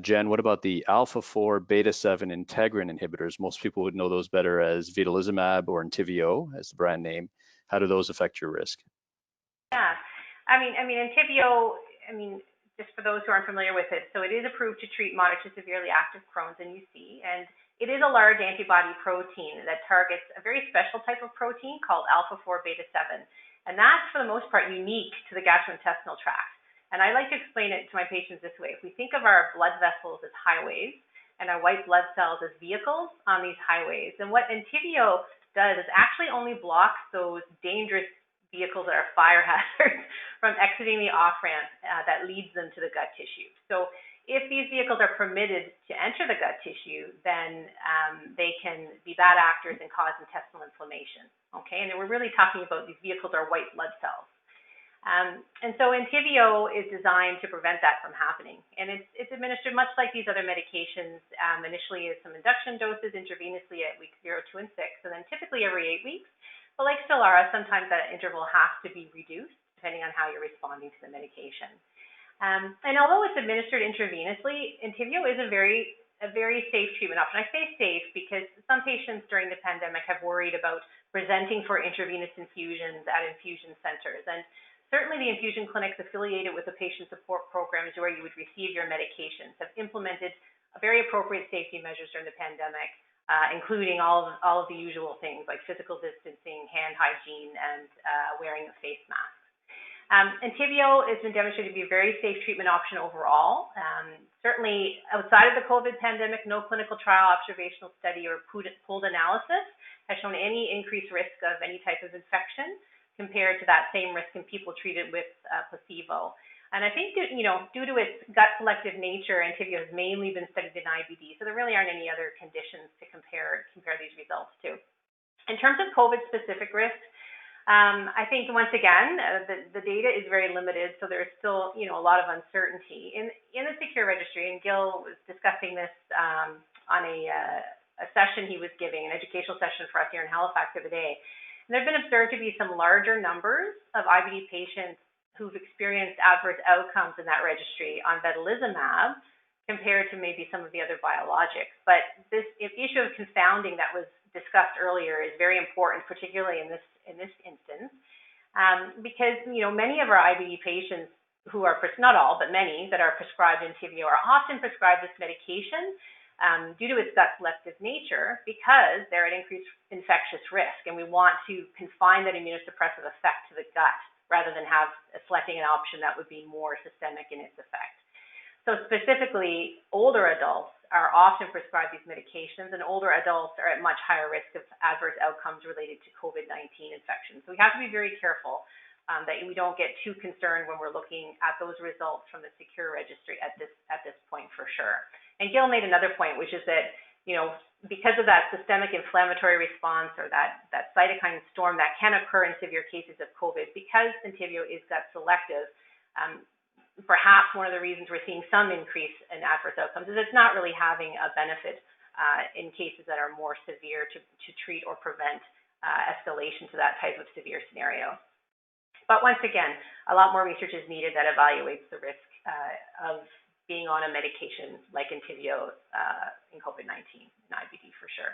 Jen, what about the Alpha4Beta7 Integrin inhibitors? Most people would know those better as vedolizumab or Entyvio as the brand name. How do those affect your risk? Yeah, Entyvio, just for those who aren't familiar with it, so it is approved to treat moderate to severely active Crohn's and UC, and it is a large antibody protein that targets a very special type of protein called alpha-4 beta-7, and that's for the most part unique to the gastrointestinal tract. And I like to explain it to my patients this way: if we think of our blood vessels as highways and our white blood cells as vehicles on these highways, then what Entyvio does is actually only blocks those dangerous vehicles that are fire hazards from exiting the off-ramp that leads them to the gut tissue. So if these vehicles are permitted to enter the gut tissue, then they can be bad actors and cause intestinal inflammation. Okay, and we're really talking about these vehicles are white blood cells. And so Entyvio is designed to prevent that from happening. And it's administered much like these other medications, initially as some induction doses intravenously at weeks 0, 2, and 6, and then typically every 8 weeks. But like Stelara, sometimes that interval has to be reduced depending on how you're responding to the medication. And although it's administered intravenously, Entyvio is a very safe treatment option. I say safe because some patients during the pandemic have worried about presenting for intravenous infusions at infusion centers. And certainly the infusion clinics affiliated with the patient support programs where you would receive your medications have implemented very appropriate safety measures during the pandemic, including all of the usual things like physical distancing, hand hygiene, and wearing of face masks. Entyvio has been demonstrated to be a very safe treatment option overall. Certainly outside of the COVID pandemic, no clinical trial, observational study, or pooled analysis has shown any increased risk of any type of infection compared to that same risk in people treated with placebo. And I think that, due to its gut-selective nature, Entyvio has mainly been studied in IBD, so there really aren't any other conditions to compare these results to. In terms of COVID-specific risks, I think once again the data is very limited, so there's still a lot of uncertainty in the SECURE registry. And Gil was discussing this on a session he was giving, an educational session for us here in Halifax the other day. And there have been observed to be some larger numbers of IBD patients who've experienced adverse outcomes in that registry on vedolizumab compared to maybe some of the other biologics. But this issue of confounding that was discussed earlier is very important, particularly in this instance, because many of our IBD patients who are, not all, but many that are prescribed Entyvio are often prescribed this medication due to its gut-selective nature because they're at increased infectious risk, and we want to confine that immunosuppressive effect to the gut rather than selecting an option that would be more systemic in its effect. So specifically, older adults are often prescribed these medications, and older adults are at much higher risk of adverse outcomes related to COVID-19 infections. So we have to be very careful that we don't get too concerned when we're looking at those results from the SECURE registry at this point for sure. And Gil made another point, which is that because of that systemic inflammatory response or that cytokine storm that can occur in severe cases of COVID, because Entyvio is gut selective, perhaps one of the reasons we're seeing some increase in adverse outcomes is it's not really having a benefit in cases that are more severe to treat or prevent escalation to that type of severe scenario. But once again, a lot more research is needed that evaluates the risk of being on a medication like Entyvio in COVID-19 and IBD for sure.